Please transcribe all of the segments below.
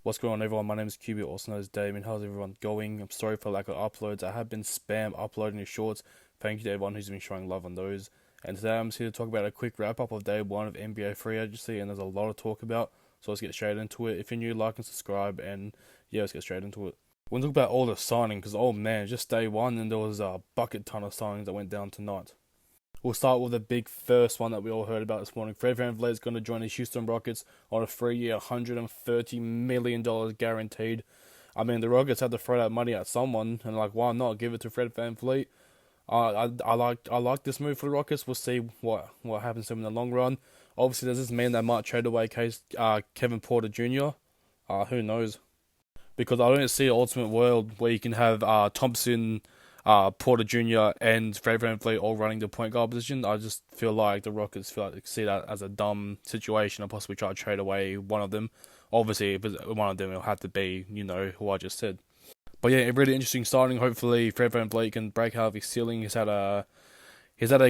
What's going on, everyone? My name is QB, also known as Damien. How's everyone going? I'm sorry for lack of uploads. I have been spam uploading the shorts. Thank you to everyone who's been showing love on those. And today I'm just here to talk about a quick wrap up of day one of NBA free agency, and there's a lot to talk about. So let's get straight into it. If you're new, like and subscribe, and yeah, let's get straight into it. We'll talk about all the signings because oh man, just day one, and there was a bucket ton of signings that went down tonight. We'll start with the big first one that we all heard about this morning. Fred VanVleet is going to join the Houston Rockets on a 3-year, $130 million guaranteed. I mean, the Rockets had to throw that money at someone, and like, why not give it to Fred VanVleet? I like this move for the Rockets. We'll see what happens to him in the long run. Obviously, does this mean they might trade away Kevin Porter Jr.? Who knows? Because I don't see an ultimate world where you can have Thompson, Porter Jr. and Fred VanVleet all running the point guard position. I just feel like the Rockets see that as a dumb situation and possibly try to trade away one of them. Obviously, if it's one of them, it'll have to be, who I just said. But yeah, a really interesting starting. Hopefully, Fred VanVleet can break out of his ceiling. He's had a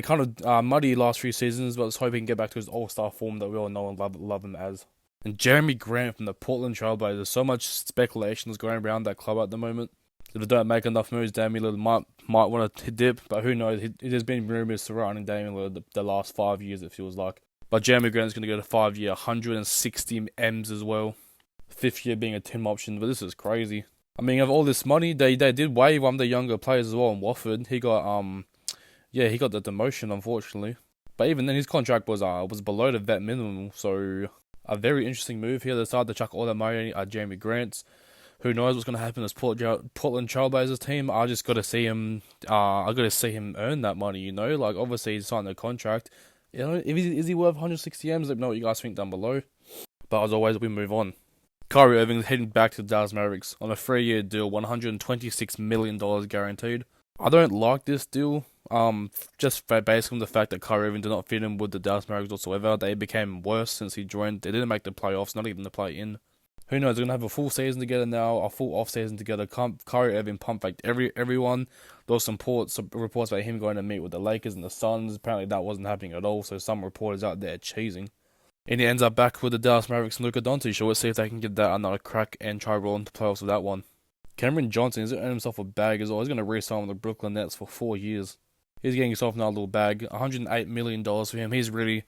kind of muddy last few seasons, but let's hope he can get back to his all-star form that we all know and love him as. And Jeremy Grant from the Portland Trailblazers. So much speculation is going around that club at the moment. If they don't make enough moves, Damian Lillard might want to dip, but who knows? There's been rumours surrounding Damian Lillard the last 5 years, it feels like. But Jeremy Grant's going to go to 5-year, 160 M's as well. 5th year being a team option, but this is crazy. I mean, of all this money, they did waive one of the younger players as well in Wofford. He got the demotion, unfortunately. But even then, his contract was below the vet minimum, so a very interesting move here. They decided to chuck all that money at Jeremy Grant's. Who knows what's going to happen to this Portland Trailblazers team? I just got to see him. I got to see him earn that money. Like obviously he's signed a contract. Is he worth 160 M's? Let me know what you guys think down below. But as always, we move on. Kyrie Irving is heading back to the Dallas Mavericks on a 3-year deal, $126 million guaranteed. I don't like this deal. Just based on the fact that Kyrie Irving did not fit in with the Dallas Mavericks whatsoever. They became worse since he joined. They didn't make the playoffs, not even the play-in. Who knows? They're going to have a full season together now, a full off-season together. Kyrie Irving pump faked everyone. There was some reports about him going to meet with the Lakers and the Suns. Apparently that wasn't happening at all, so some reporters out there cheesing. And he ends up back with the Dallas Mavericks and Luka Doncic, so we'll see if they can give that another crack and try rolling the playoffs with that one. Cameron Johnson is going to earn himself a bag as well. He's going to re-sign with the Brooklyn Nets for 4 years. He's getting himself another little bag. $108 million for him.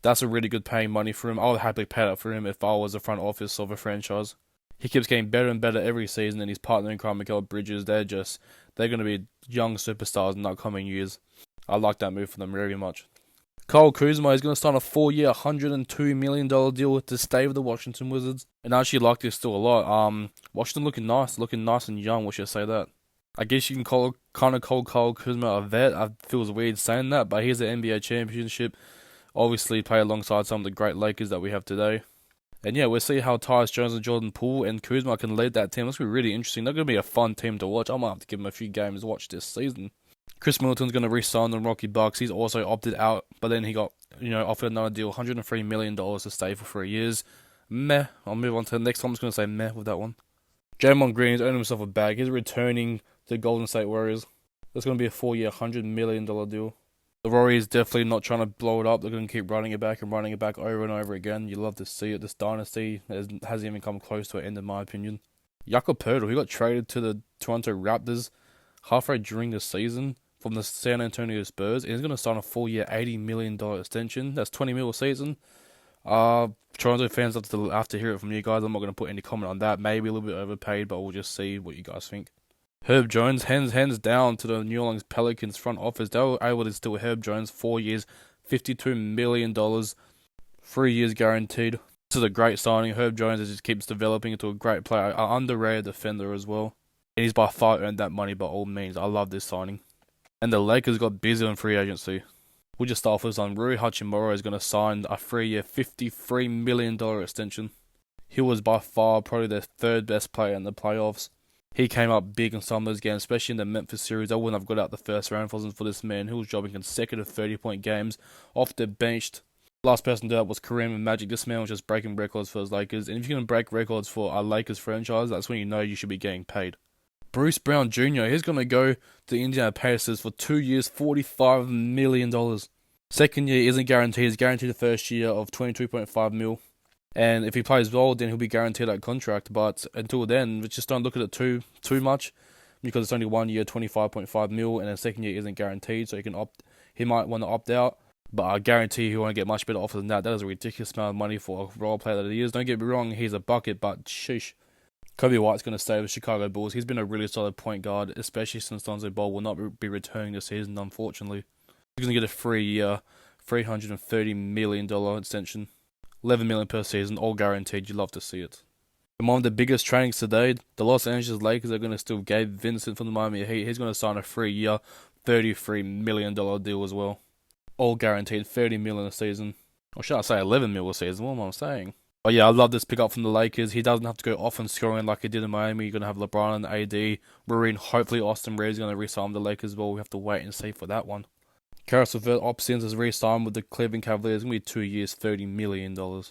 That's a really good paying money for him. I would happily pay that for him if I was the front office of a franchise. He keeps getting better and better every season, and his partner in crime, Mikal Bridges, they're going to be young superstars in the upcoming years. I like that move for them very much. Kyle Kuzma is going to sign a 4-year, $102 million deal to stay with the Washington Wizards. And I actually like this still a lot. Washington looking nice and young, we should say that. I guess you can call Kyle Kuzma a vet. It feels weird saying that, but he's an NBA championship. Obviously, play alongside some of the great Lakers that we have today. And yeah, we'll see how Tyus Jones and Jordan Poole and Kuzma can lead that team. That's going to be really interesting. They're going to be a fun team to watch. I might have to give them a few games to watch this season. Chris Middleton's going to re-sign the Rocky Bucks. He's also opted out, but then he got offered another deal, $103 million to stay for 3 years. Meh. I'll move on to the next one. I'm just going to say meh with that one. Draymond Green has earned himself a bag. He's returning to the Golden State Warriors. That's going to be a 4-year, $100 million deal. The Warriors definitely not trying to blow it up. They're going to keep running it back over and over again. You love to see it. This dynasty hasn't even come close to an end, in my opinion. Jakob Poeltl, he got traded to the Toronto Raptors halfway during the season from the San Antonio Spurs. And he's going to sign a 4-year, $80 million extension. That's $20 million a season. Toronto fans have to hear it from you guys. I'm not going to put any comment on that. Maybe a little bit overpaid, but we'll just see what you guys think. Herb Jones, hands down to the New Orleans Pelicans front office. They were able to steal Herb Jones 4 years, $52 million, 3 years guaranteed. This is a great signing. Herb Jones just keeps developing into a great player, an underrated defender as well. And he's by far earned that money by all means. I love this signing. And the Lakers got busy on free agency. We'll just start off with this one. Rui Hachimura is going to sign a 3-year, $53 million extension. He was by far probably their third best player in the playoffs. He came up big in some of those games, especially in the Memphis series. I wouldn't have got out the first round if it wasn't for this man who was dropping consecutive 30-point games off the bench. Last person to do that was Kareem and Magic. This man was just breaking records for his Lakers. And if you're going to break records for a Lakers franchise, that's when you know you should be getting paid. Bruce Brown Jr., he's going to go to the Indiana Pacers for 2 years, $45 million. Second year isn't guaranteed. He's guaranteed the first year of $22.5 million. And if he plays well, then he'll be guaranteed that contract. But until then, just don't look at it too much, because it's only 1 year, 25.5 mil, and the second year isn't guaranteed. So he might want to opt out. But I guarantee he won't get much better offer than that. That is a ridiculous amount of money for a role player that he is. Don't get me wrong, he's a bucket, but sheesh. Kobe White's going to stay with Chicago Bulls. He's been a really solid point guard, especially since Lonzo Ball will not be returning this season, unfortunately. He's going to get a 3-year, $330 million extension. $11 million per season, all guaranteed. You love to see it. And one of the biggest trainings today, the Los Angeles Lakers are going to steal Gabe Vincent from the Miami Heat. He's going to sign a 3-year, $33 million deal as well. All guaranteed, $30 million a season. Or should I say $11 million a season? What am I saying? But yeah, I love this pickup from the Lakers. He doesn't have to go off and scoring like he did in Miami. You're going to have LeBron and AD. We're in. Hopefully Austin Reeves is going to re-sign the Lakers as well. We have to wait and see for that one. Caris LeVert options has re-signed with the Cleveland Cavaliers. It's going to be 2 years, $30 million. And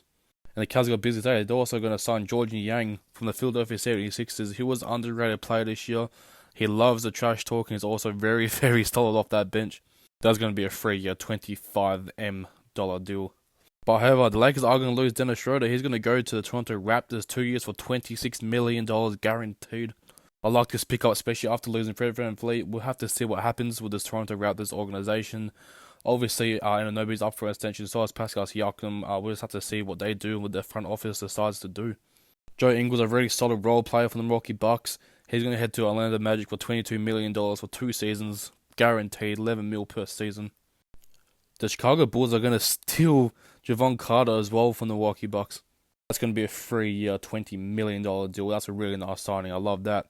the Cavs got busy today. They're also going to sign George Yang from the Philadelphia 76ers. He was an underrated player this year. He loves the trash talk, and he's also very, very solid off that bench. That's going to be a 3-year, $25 million deal. But however, the Lakers are going to lose Dennis Schroeder. He's going to go to the Toronto Raptors, 2 years for $26 million guaranteed. I like this pickup, especially after losing Fred VanVleet. We'll have to see what happens with this Toronto Raptors organization. Obviously, nobody's up for an extension, so is Pascal Siakam. We'll just have to see what they do, what their front office decides to do. Joe Ingles, a really solid role player for the Milwaukee Bucks. He's going to head to Orlando Magic for $22 million for 2 seasons, guaranteed $11 million per season. The Chicago Bulls are going to steal Javon Carter as well from the Milwaukee Bucks. That's going to be a 3-year, $20 million deal. That's a really nice signing. I love that.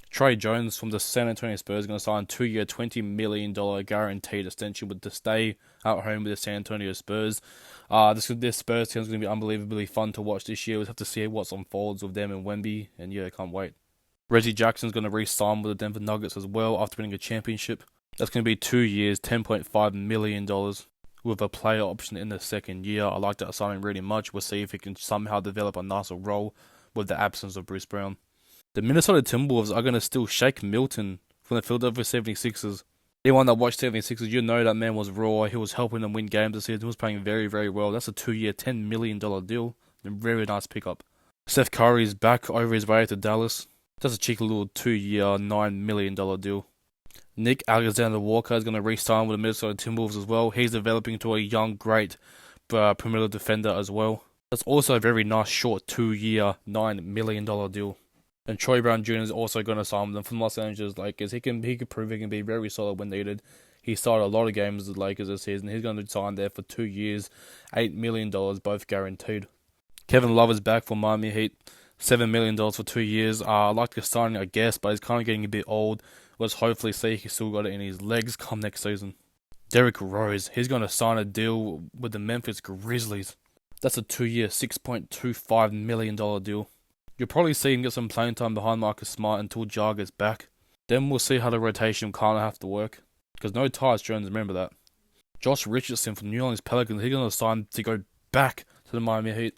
Trey Jones from the San Antonio Spurs is going to sign a 2-year, $20 million guaranteed extension to stay at home with the San Antonio Spurs. This Spurs team is going to be unbelievably fun to watch this year. We'll have to see what unfolds with them and Wemby, and yeah, I can't wait. Reggie Jackson's going to re-sign with the Denver Nuggets as well after winning a championship. That's going to be 2 years, $10.5 million with a player option in the second year. I like that signing really much. We'll see if he can somehow develop a nicer role with the absence of Bruce Brown. The Minnesota Timberwolves are going to steal Shake Milton from the Philadelphia 76ers. Anyone that watched 76ers, you know that man was raw. He was helping them win games this season. He was playing very, very well. That's a 2-year, $10 million deal. A very nice pickup. Seth Curry's back over his way to Dallas. That's a cheeky little 2-year, $9 million deal. Nick Alexander-Walker is going to re-sign with the Minnesota Timberwolves as well. He's developing into a young, great perimeter defender as well. That's also a very nice short 2-year, $9 million deal. And Troy Brown Jr. is also going to sign with them from Los Angeles Lakers. He can prove he can be very solid when needed. He started a lot of games with the Lakers this season. He's going to sign there for 2 years, $8 million, both guaranteed. Kevin Love is back for Miami Heat, $7 million for 2 years. I like the signing, I guess, but he's kind of getting a bit old. Let's hopefully see he's still got it in his legs come next season. Derrick Rose, he's going to sign a deal with the Memphis Grizzlies. That's a 2-year, $6.25 million deal. You'll probably see him get some playing time behind Marcus Smart until Ja gets back. Then we'll see how the rotation kind of have to work. Because no Tyus Jones, remember that. Josh Richardson from New Orleans Pelicans, he's going to sign to go back to the Miami Heat.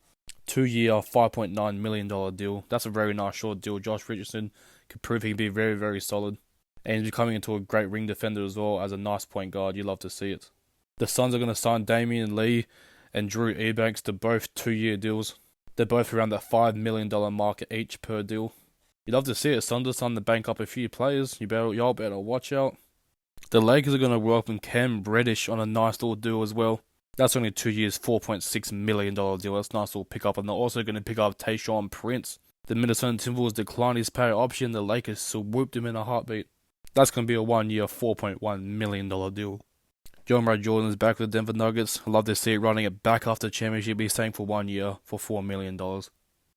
2-year, $5.9 million deal. That's a very nice short deal. Josh Richardson could prove he can be very, very solid. And he's becoming into a great ring defender as well as a nice point guard. You love to see it. The Suns are going to sign Damian Lee and Drew Eubanks to both 2-year deals. They're both around that $5 million mark each per deal. You love to see it. Suns are starting to bank up a few players. Y'all better watch out. The Lakers are going to welcome Cam Reddish on a nice little deal as well. That's only 2 years, $4.6 million deal. That's a nice little pickup. And they're also going to pick up Tayshaun Prince. The Minnesota Timberwolves declined his pay option. The Lakers swooped him in a heartbeat. That's going to be a 1-year, $4.1 million deal. John Ray Jordan is back with the Denver Nuggets. I love to see it running it back after the championship. He's staying for 1 year for $4 million.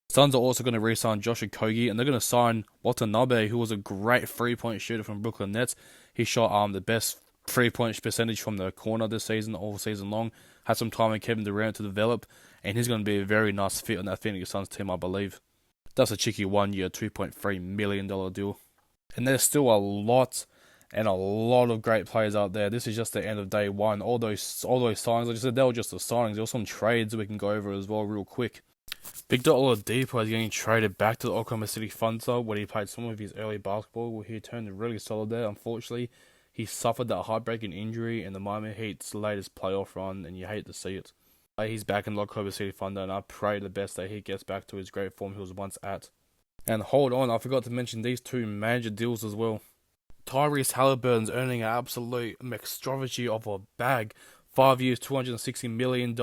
Suns are also going to re-sign Josh Okogie, and they're going to sign Watanabe, who was a great 3-point shooter from Brooklyn Nets. He shot the best 3-point percentage from the corner this season, all season long. Had some time with Kevin Durant to develop, and he's going to be a very nice fit on that Phoenix Suns team, I believe. That's a cheeky 1 year, $2.3 million deal. And there's still a lot of great players out there. This is just the end of day one. All those signings, like I said, they were just the signings. There were some trades we can go over as well real quick. Victor Oladipo is getting traded back to the Oklahoma City Thunder where he played some of his early basketball. He turned really solid there. Unfortunately, he suffered that heartbreaking injury in the Miami Heat's latest playoff run, and you hate to see it. He's back in Oklahoma City Thunder, and I pray the best that he gets back to his great form he was once at. And hold on, I forgot to mention these two major deals as well. Tyrese Halliburton's earning an absolute extravagance of a bag. 5 years, $260 million.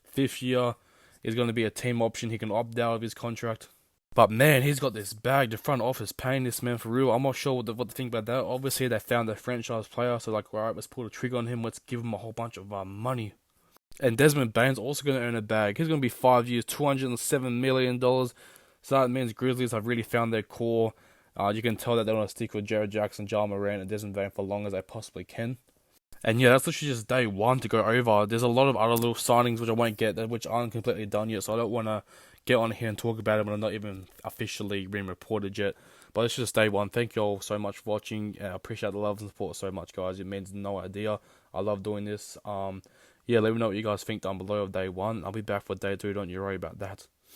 Fifth year is going to be a team option. He can opt out of his contract. But man, he's got this bag. The front office paying this man for real. I'm not sure what to think about that. Obviously, they found a franchise player, so like, alright, let's pull the trigger on him. Let's give him a whole bunch of money. And Desmond Bane's also going to earn a bag. He's going to be 5 years, $207 million. So that means Grizzlies have really found their core. You can tell that they want to stick with Jared Jackson, Ja Morant, and Desmond Bane for long as they possibly can. And yeah, that's literally just day one to go over. There's a lot of other little signings which I won't get, which aren't completely done yet, so I don't want to get on here and talk about them when I'm not even officially being reported yet. But it's just day one. Thank you all so much for watching. I appreciate the love and support so much, guys. It means no idea. I love doing this. Yeah, let me know what you guys think down below of day one. I'll be back for day two. Don't you worry about that.